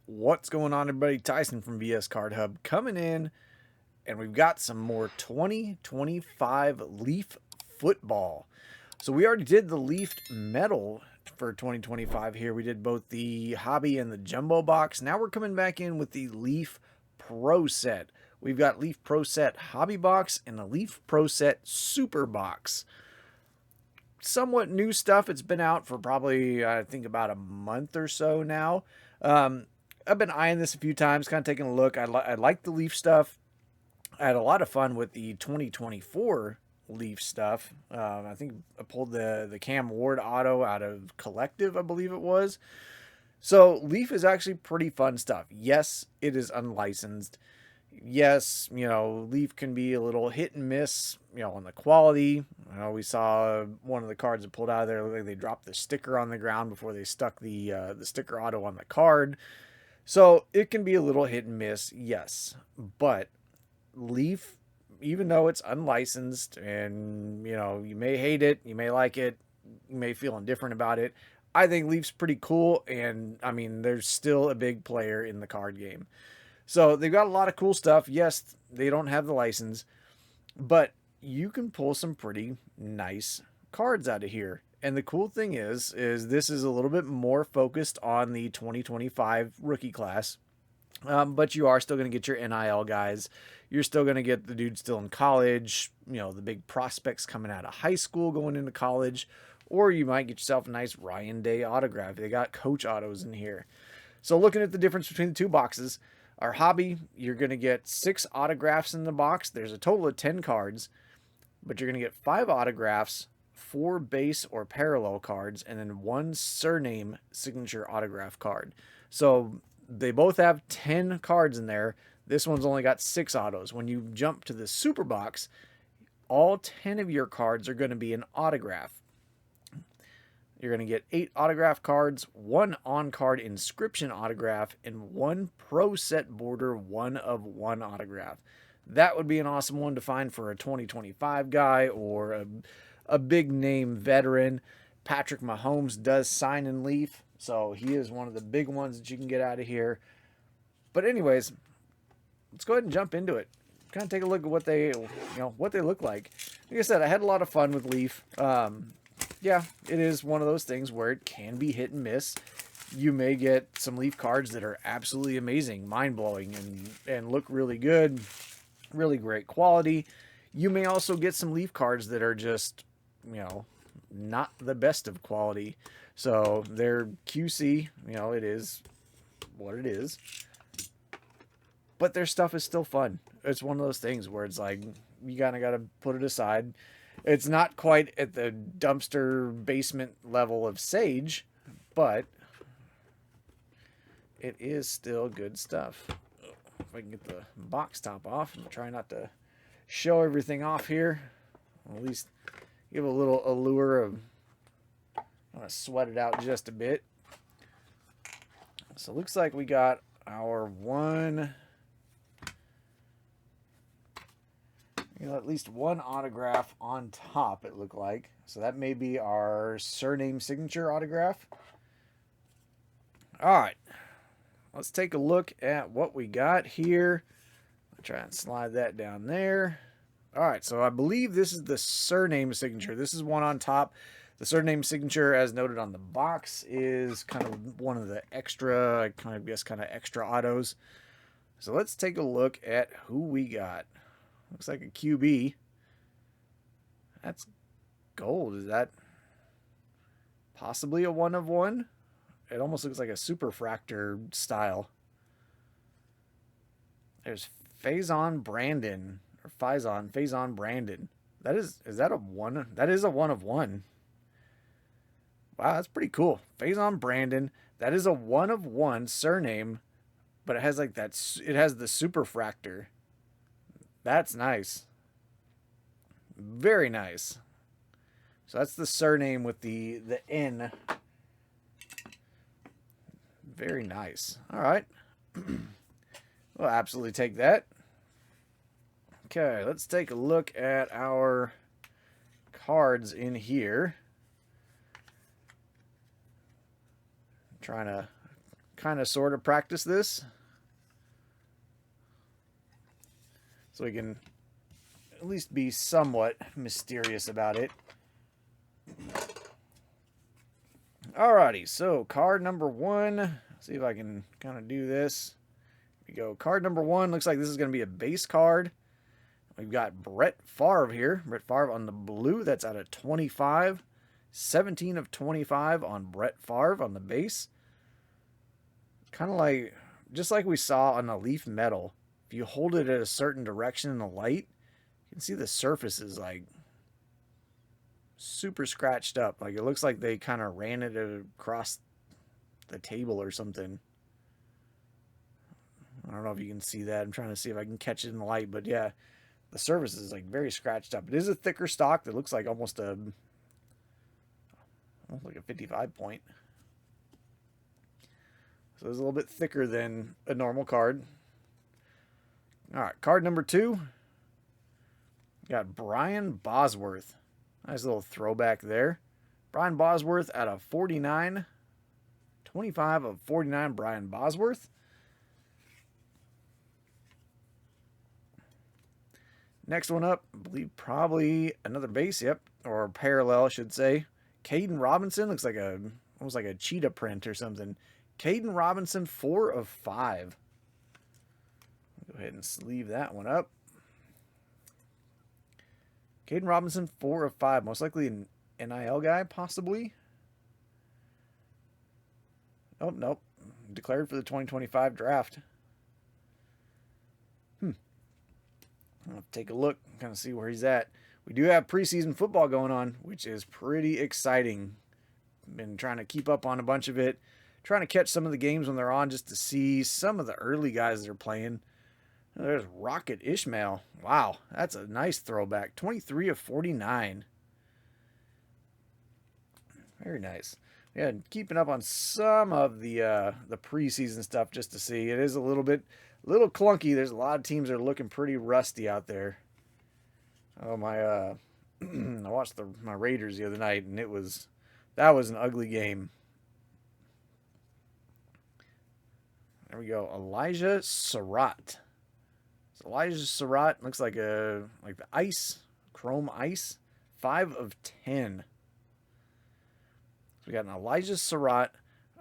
What's going on, everybody? Tyson from VS Card Hub coming in, and we've got some more 2025 Leaf football. So we already did the Leafed Metal for 2025 here. We did both the Hobby and the Jumbo box. Now we're coming back in with the Leaf Pro Set. We've got Leaf Pro Set Hobby box and the Leaf Pro Set Super box. Somewhat new stuff. It's been out for probably, I think, about a month or so now. I've been eyeing this a few times, kind of taking a look. I like the Leaf stuff. I had a lot of fun with the 2024 Leaf stuff. I think I pulled the Cam Ward auto out of Collective, I believe it was. So Leaf is actually pretty fun stuff. Yes, it is unlicensed. Yes, Leaf can be a little hit and miss, on the quality. We saw one of the cards that pulled out of there, like they dropped the sticker on the ground before they stuck the sticker auto on the card. So it can be a little hit and miss, yes. But Leaf, even though it's unlicensed and, you may hate it, you may like it, you may feel indifferent about it, I think Leaf's pretty cool. And, I mean, there's still a big player in the card game. So they've got a lot of cool stuff. Yes, they don't have the license, but you can pull some pretty nice cards out of here. And the cool thing is this is a little bit more focused on the 2025 rookie class. But you are still going to get your NIL guys. You're still going to get the dudes still in college, the big prospects coming out of high school going into college. Or you might get yourself a nice Ryan Day autograph. They got coach autos in here. So looking at the difference between the two boxes, our hobby, you're going to get 6 autographs in the box. There's a total of 10 cards, but you're going to get 5 autographs, 4 base or parallel cards, and then 1 surname signature autograph card. So they both have 10 cards in there. This one's only got 6 autos. When you jump to the super box, all 10 of your cards are going to be an autograph. You're going to get 8 autograph cards, 1 on-card inscription autograph, and 1 pro set border 1-of-1 autograph. That would be an awesome one to find for a 2025 guy or a big name veteran. Patrick Mahomes does sign in Leaf, so he is one of the big ones that you can get out of here. But anyways, let's go ahead and jump into it. Kind of take a look at what they look like. Like I said, I had a lot of fun with Leaf. Yeah, it is one of those things where it can be hit and miss. You may get some Leaf cards that are absolutely amazing, mind-blowing, and look really good, really great quality. You may also get some Leaf cards that are just, not the best of quality. So they're QC, it is what it is. But their stuff is still fun. It's one of those things where it's like, you kind of got to put it aside. It's not quite at the dumpster basement level of Sage, but it is still good stuff. If I can get the box top off and try not to show everything off here, or at least give a little allure of, I'm going to sweat it out just a bit. So it looks like we got our at least 1 autograph on top, it looked like. So that may be our surname signature autograph. All right. Let's take a look at what we got here. I'll try and slide that down there. All right, so I believe this is the surname signature. This is one on top. The surname signature, as noted on the box, is kind of one of the extra, I kind of guess, extra autos. So let's take a look at who we got. Looks like a QB. That's gold. Is that possibly a 1-of-1? It almost looks like a superfractor style. There's Faison Brandon. Or Faison Brandon. Is that a 1? That is a 1-of-1. Wow, that's pretty cool. Faison Brandon. That is a 1-of-1 surname, but it has like that. It has the superfractor. That's nice. Very nice. So that's the surname with the N. Very nice. All right. We'll absolutely take that. Okay, let's take a look at our cards in here. I'm trying to kind of sort of practice this so we can at least be somewhat mysterious about it. Alrighty, so card number 1. See if I can kind of do this. Here we go. Card number 1. Looks like this is going to be a base card. We've got Brett Favre here. Brett Favre on the blue. That's out of 25. 17 of 25 on Brett Favre on the base. Kind of like, just like we saw on the Leaf Metal. If you hold it at a certain direction in the light, you can see the surface is like super scratched up. Like it looks like they kind of ran it across the table or something. I don't know if you can see that. I'm trying to see if I can catch it in the light, but yeah, the surface is like very scratched up. It is a thicker stock that looks like almost like a 55 point. So it's a little bit thicker than a normal card. All right, card number 2. Got Brian Bosworth. Nice little throwback there. Brian Bosworth out of 49. 25 of 49, Brian Bosworth. Next one up, I believe probably another base, yep, or parallel, I should say. Caden Robinson, looks like almost like a cheetah print or something. Caden Robinson, 4 of 5. Go ahead and sleeve that one up. Caden Robinson, 4 of 5. Most likely an NIL guy, possibly. Nope. Declared for the 2025 draft. I'll take a look, kind of see where he's at. We do have preseason football going on, which is pretty exciting. Been trying to keep up on a bunch of it. Trying to catch some of the games when they're on just to see some of the early guys that are playing. There's Rocket Ishmael. Wow, that's a nice throwback. 23 of 49. Very nice. Yeah, keeping up on some of the preseason stuff just to see. It is a little clunky. There's a lot of teams that are looking pretty rusty out there. Oh my! I watched my Raiders the other night, and that was an ugly game. There we go. Elijah Surratt. So Elijah Surratt looks like the ice, chrome ice. 5 of 10. So we got an Elijah Surratt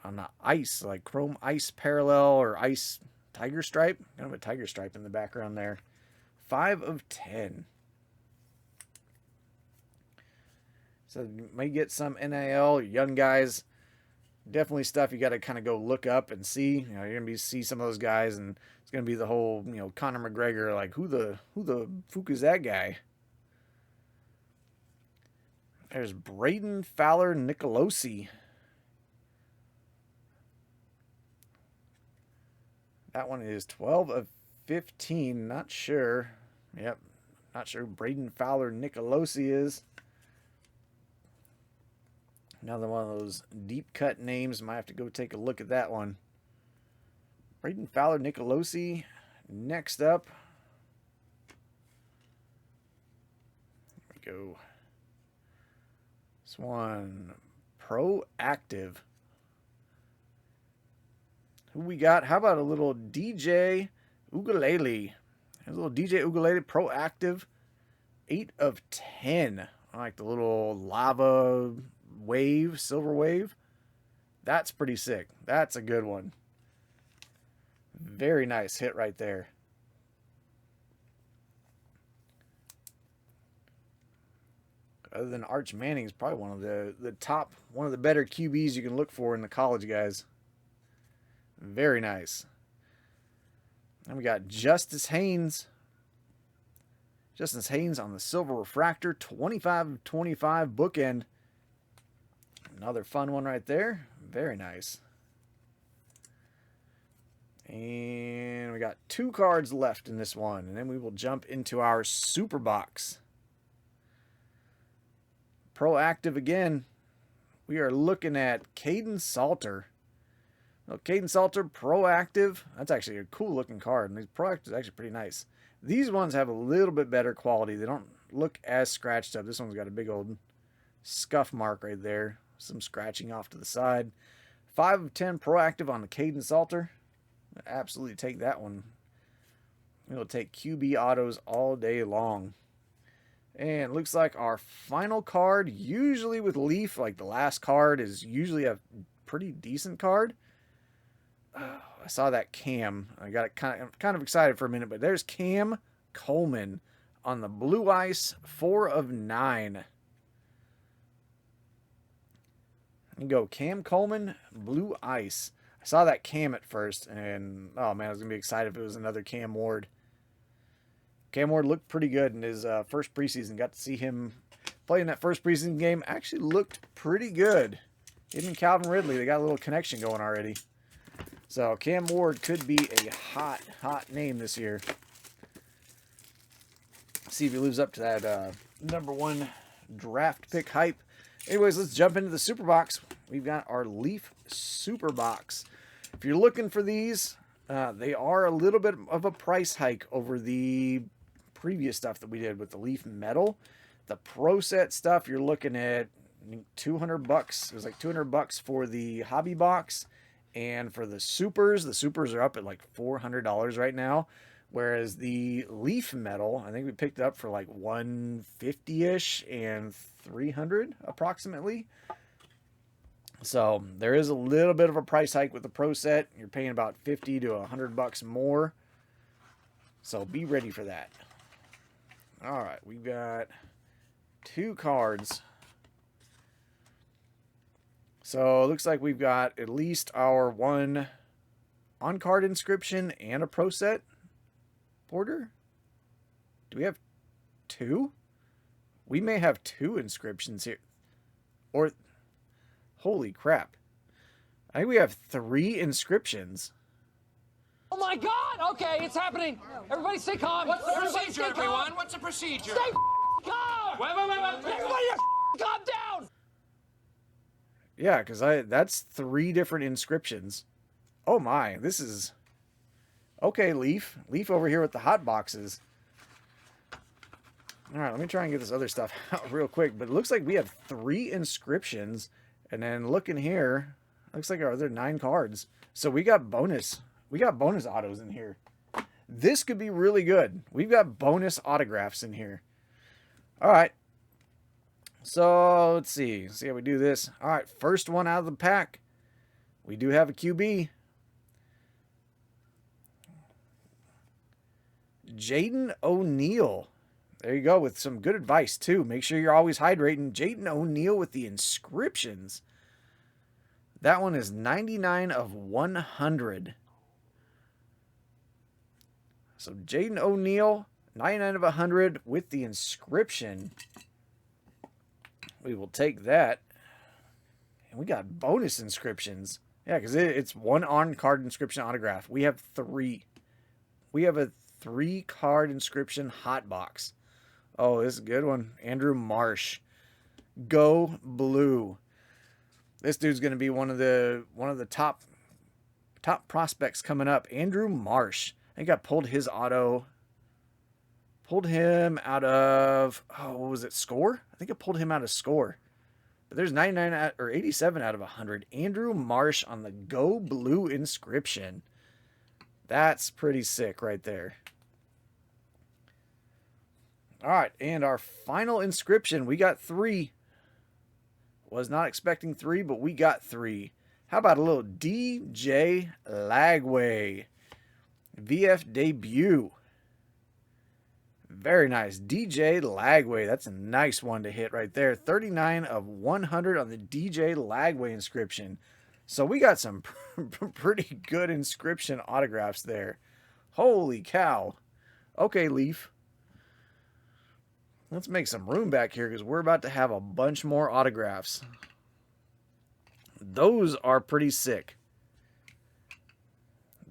on the ice, like chrome ice parallel or ice tiger stripe. Kind of a tiger stripe in the background there. 5 of 10. So you may get some NIL, young guys. Definitely stuff you got to kind of go look up and see. You know, you're gonna see some of those guys, and it's gonna be the whole, Conor McGregor, like who the fuck is that guy? There's Braden Fowler Nicolosi. That one is 12 of 15. Not sure. Yep. Not sure who Braden Fowler Nicolosi is. Another one of those deep cut names. Might have to go take a look at that one. Braden Fowler Nicolosi. Next up. Here we go. This one. Proactive. Who we got? How about a little DJ Ukulele? A little DJ Ukulele Proactive. 8 of 10. I like the little lava wave, silver wave. That's pretty sick. That's a good one. Very nice hit right there. Other than Arch Manning, is probably one of the better QBs you can look for in the college guys. Very nice. And we got Justice Haynes. Justice Haynes on the Silver Refractor, 25/25 bookend. Another fun one right there. Very nice. And we got 2 cards left in this one, and then we will jump into our super box. Proactive again. We are looking at Caden Salter. Well, Caden Salter, Proactive. That's actually a cool looking card. And Proactive is actually pretty nice. These ones have a little bit better quality. They don't look as scratched up. This one's got a big old scuff mark right there. Some scratching off to the side. 5 of 10 proactive on the Caden Salter. Absolutely take that one. It'll take QB autos all day long. And looks like our final card, usually with Leaf, like the last card is usually a pretty decent card. I saw that Cam. I got kind of excited for a minute, but there's Cam Coleman on the blue ice, 4 of 9. You go Cam Coleman, blue ice. I saw that Cam at first, and oh man, I was gonna be excited if it was another Cam Ward. Cam Ward looked pretty good in his first preseason. Got to see him play in that first preseason game. Actually looked pretty good. Him and Calvin Ridley, they got a little connection going already. So Cam Ward could be a hot name this year. See if he lives up to that #1 draft pick hype. Anyways, let's jump into the Super Box. We've got our Leaf Super Box. If you're looking for these, they are a little bit of a price hike over the previous stuff that we did with the Leaf Metal. The Pro Set stuff, you're looking at $200. It was like $200 for the Hobby Box. And for the Supers are up at like $400 right now. Whereas the Leaf Metal, I think we picked it up for like $150-ish and $300 approximately. So there is a little bit of a price hike with the Pro Set. You're paying about $50 to $100 more. So be ready for that. All right, we've got 2 cards. So it looks like we've got at least our 1 on-card inscription and a Pro Set border. Do we have 2? We may have 2 inscriptions here. Or, holy crap. I think we have 3 inscriptions. Oh my God! Okay, it's happening. Everybody stay calm. What's the procedure, everyone? What's the procedure? Stay calm! Wait. Everybody calm down! Yeah, because that's 3 different inscriptions. Oh my, this is... Okay, Leaf. Leaf over here with the hot boxes. All right, let me try and get this other stuff out real quick. But it looks like we have 3 inscriptions. And then looking here, looks like our other 9 cards. So we got bonus. We got bonus autos in here. This could be really good. We've got bonus autographs in here. All right. So let's see. See how we do this. All right, first one out of the pack. We do have a QB. Jaden O'Neal. There you go, with some good advice too. Make sure you're always hydrating. Jaden O'Neal with the inscriptions. That one is 99 of 100. So Jaden O'Neal, 99 of 100 with the inscription. We will take that. And we got bonus inscriptions. Yeah, because it's 1 on-card inscription autograph. We have 3. We have a 3-card inscription hot box. Oh, this is a good one. Andrew Marsh. Go Blue. This dude's going to be one of the top prospects coming up. Andrew Marsh. I think I pulled his auto. Pulled him out of, oh, what was it, Score? I think I pulled him out of Score. But there's 99 or 87 out of 100. Andrew Marsh on the Go Blue inscription. That's pretty sick right there. All right, and our final inscription, we got 3. Was not expecting 3, but we got 3. How about a little DJ Lagway? VF debut. Very nice. DJ Lagway. That's a nice one to hit right there. 39 of 100 on the DJ Lagway inscription. So we got some pretty good inscription autographs there. Holy cow. Okay, Leaf. Let's make some room back here because we're about to have a bunch more autographs. Those are pretty sick.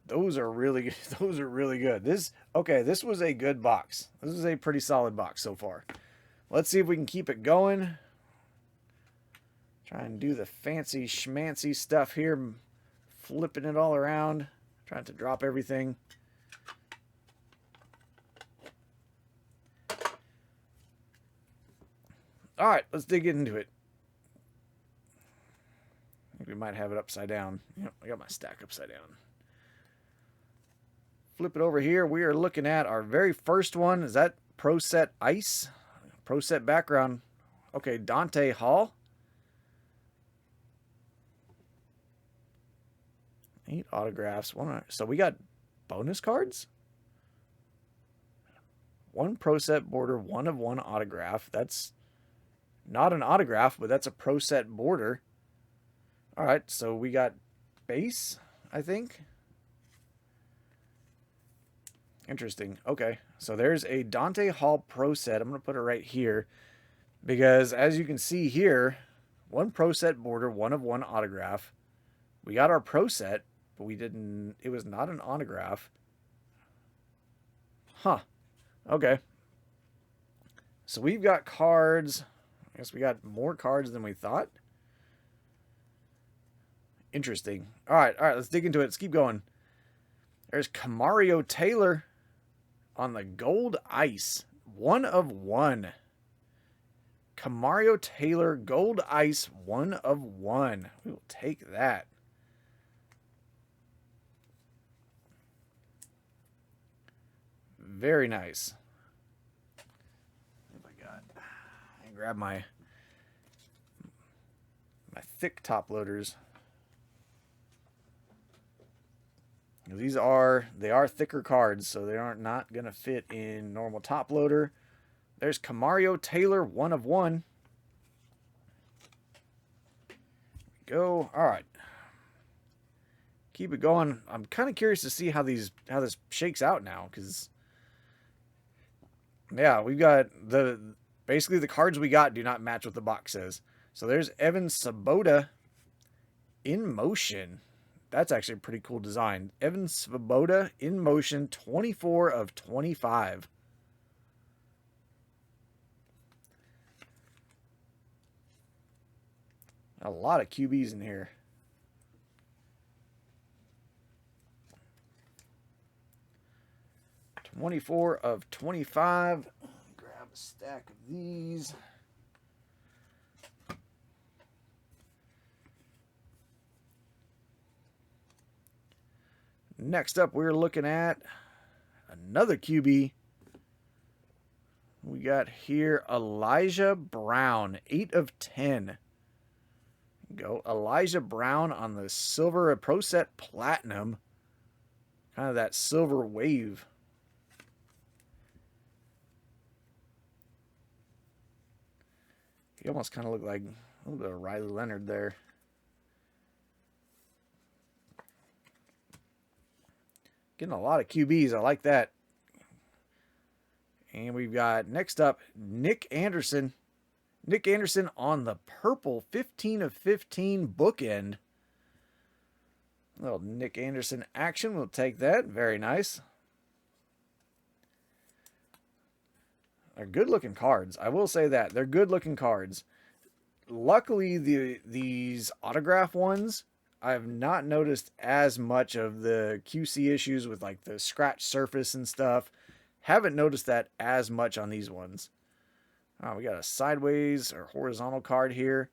Those are really good. Those are really good. This was a good box. This is a pretty solid box so far. Let's see if we can keep it going. Try and do the fancy schmancy stuff here. Flipping it all around. Trying to drop everything. All right, let's dig into it. think we might have it upside down. Yep, I got my stack upside down. Flip it over here. We are looking at our very first one. Is that Pro Set Ice? Pro Set background. Okay, Dante Hall. 8 autographs. So we got bonus cards? 1 Pro Set border, 1 of 1 autograph. That's not an autograph, but that's a Pro Set border. All right, so we got base, I think. Interesting. Okay, so there's a Dante Hall Pro Set. I'm going to put it right here because as you can see here, 1 Pro Set border, 1 of 1 autograph. We got our Pro Set, but we didn't, it was not an autograph. Huh. Okay. So we've got cards. I guess we got more cards than we thought. Interesting. All right, let's dig into it. Let's keep going. There's Camario Taylor on the gold ice. 1 of 1. Camario Taylor gold ice, 1 of 1. We will take that. Very nice. What have I got? I can grab my thick top loaders. They are thicker cards, so they are not going to fit in normal top loader. There's Camario Taylor, 1 of 1. There we go. All right. Keep it going. I'm kind of curious to see how this shakes out now, because yeah, we've got basically the cards we got do not match what the box says. So there's Evan Svoboda in motion. That's actually a pretty cool design. Evan Svoboda in motion, 24 of 25. A lot of QBs in here. $24 of 25. Grab a stack of these. Next up, we're looking at another QB. We got here Elijah Brown, 8 of 10. Go Elijah Brown on the silver Pro Set Platinum. Kind of that silver wave. He almost kind of looked like a little bit of Riley Leonard there. Getting a lot of QBs. I like that. And we've got next up Nick Anderson. Nick Anderson on the purple 15 of 15 bookend. A little Nick Anderson action. We'll take that. Very nice. They're good looking cards. I will say that. They're good looking cards. Luckily, these autograph ones, I have not noticed as much of the QC issues with like the scratch surface and stuff. Haven't noticed that as much on these ones. Oh, we got a sideways or horizontal card here.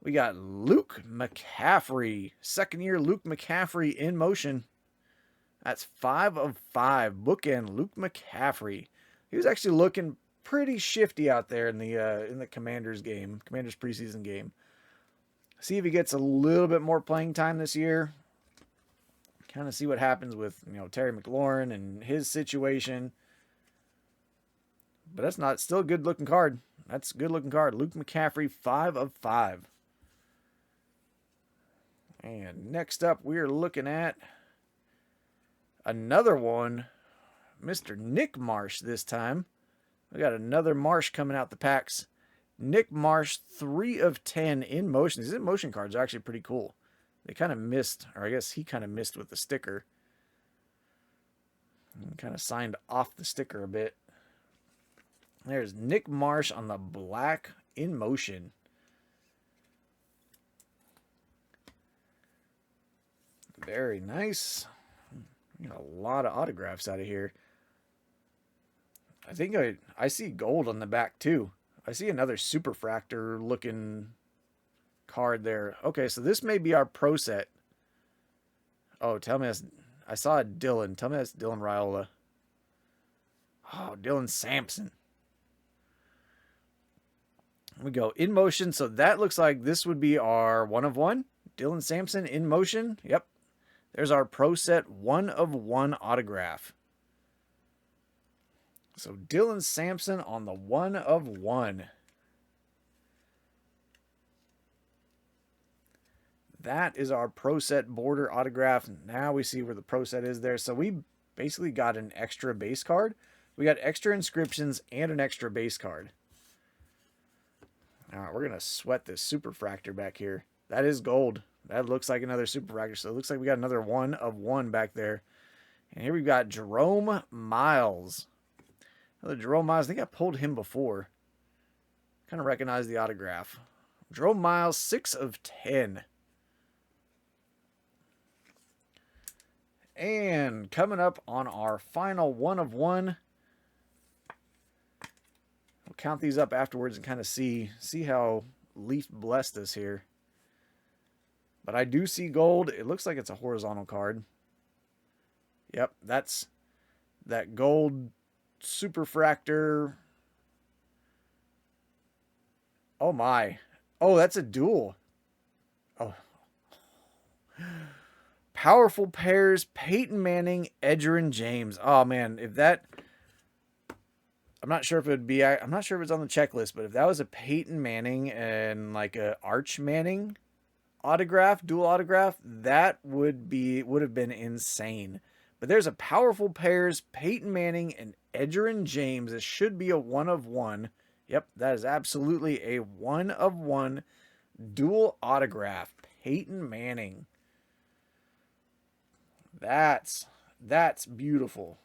We got Luke McCaffrey. Second year Luke McCaffrey in motion. That's 5 of 5. Bookend Luke McCaffrey. He was actually looking pretty shifty out there in the Commanders game. Commanders preseason game. See if he gets a little bit more playing time this year. Kind of see what happens with, Terry McLaurin and his situation. But that's not still a good looking card. That's a good looking card. Luke McCaffrey, 5 of 5. And next up, we're looking at another one. Mr. Nick Marsh this time. We got another Marsh coming out the packs. Nick Marsh, 3 of 10 in motion. These in motion cards are actually pretty cool. They kind of missed, or I guess he kind of missed with the sticker. Kind of signed off the sticker a bit. There's Nick Marsh on the black in motion. Very nice. Got a lot of autographs out of here. I think I see gold on the back too. I see another Superfractor looking card there. Okay, so this may be our pro set. Oh, tell me that's... I saw it, Dylan. Tell me that's Dylan Raiola. Oh, Dylan Sampson. We go in motion. So that looks like this would be our 1/1. Dylan Sampson in motion. Yep. There's our pro set 1/1 autograph. So Dylan Sampson on the 1/1. That is our pro set border autograph. Now we see where the pro set is there. So we basically got an extra base card. We got extra inscriptions and an extra base card. All right, we're going to sweat this Superfractor back here. That is gold. That looks like another Superfractor. So it looks like we got another 1/1 back there. And here we've got Jerome Miles. Another Jerome Miles. I think I pulled him before. Kind of recognize the autograph. Jerome Miles, 6/10. And coming up on our final 1/1. We'll count these up afterwards and kind of see how Leaf blessed us here. But I do see gold. It looks like it's a horizontal card. Yep, that's that gold Superfractor. Oh my. Oh, that's a duel. Oh. Powerful pairs, Peyton Manning, Edgerrin James. Oh man, if that... I'm not sure if it would be... I'm not sure if it's on the checklist, but if that was a Peyton Manning and like a Arch Manning autograph, dual autograph, that would have been insane. But there's a powerful pairs, Peyton Manning and Edgerrin James. This should be a 1/1. Yep, that is absolutely a 1/1 dual autograph, Peyton Manning. That's beautiful.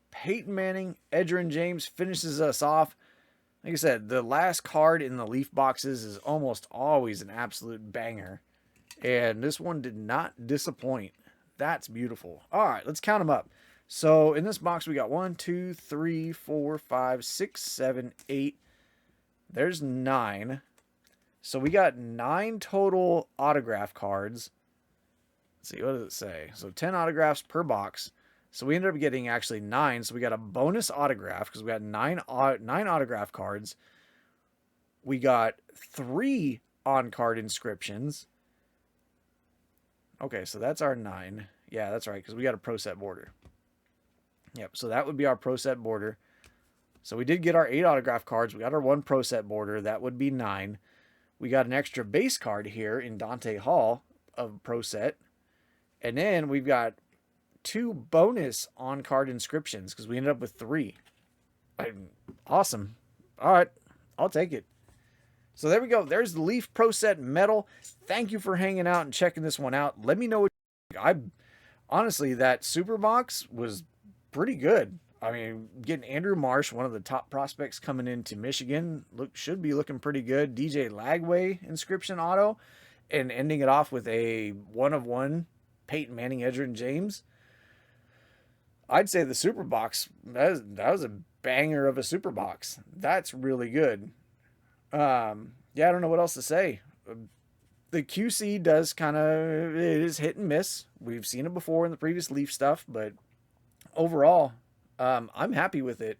Peyton Manning, Edgerrin James finishes us off. Like I said, the last card in the Leaf boxes is almost always an absolute banger. And this one did not disappoint. That's beautiful. All right, let's count them up. So in this box, we got 1, 2, 3, 4, 5, 6, 7, 8. There's 9. So we got 9 total autograph cards. Let's see, what does it say? So 10 autographs per box. So we ended up getting actually 9. So we got a bonus autograph because we got 9 autograph cards. We got 3 on-card inscriptions. Okay, so that's our 9. Yeah, that's right, because we got a pro set border. Yep, so that would be our pro set border. So we did get our 8 autograph cards. We got our 1 pro set border. That would be 9. We got an extra base card here in Dante Hall of pro set. And then we've got 2 bonus on-card inscriptions because we ended up with 3. Awesome. All right, I'll take it. So there we go. There's the Leaf Pro Set Metal. Thank you for hanging out and checking this one out. Let me know what you think. Honestly, that super box was pretty good. I mean, getting Andrew Marsh, one of the top prospects coming into Michigan, should be looking pretty good. DJ Lagway inscription auto, and ending it off with a 1/1 Peyton Manning, Edgerrin James. I'd say the super box, that was a banger of a super box. That's really good. Yeah, I don't know what else to say. The QC does kind of, it is hit and miss. We've seen it before in the previous Leaf stuff, but overall, I'm happy with it.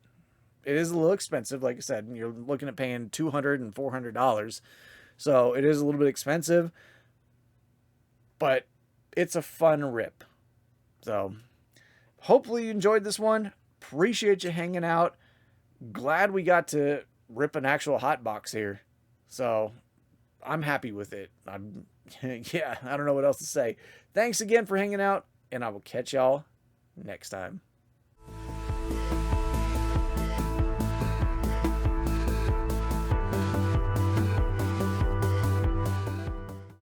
It is a little expensive. Like I said, you're looking at paying $200 and $400. So it is a little bit expensive, but it's a fun rip. So hopefully you enjoyed this one. Appreciate you hanging out. Glad we got to rip an actual hot box here. So I'm happy with it. Yeah, I don't know what else to say. Thanks again for hanging out, and I will catch y'all next time.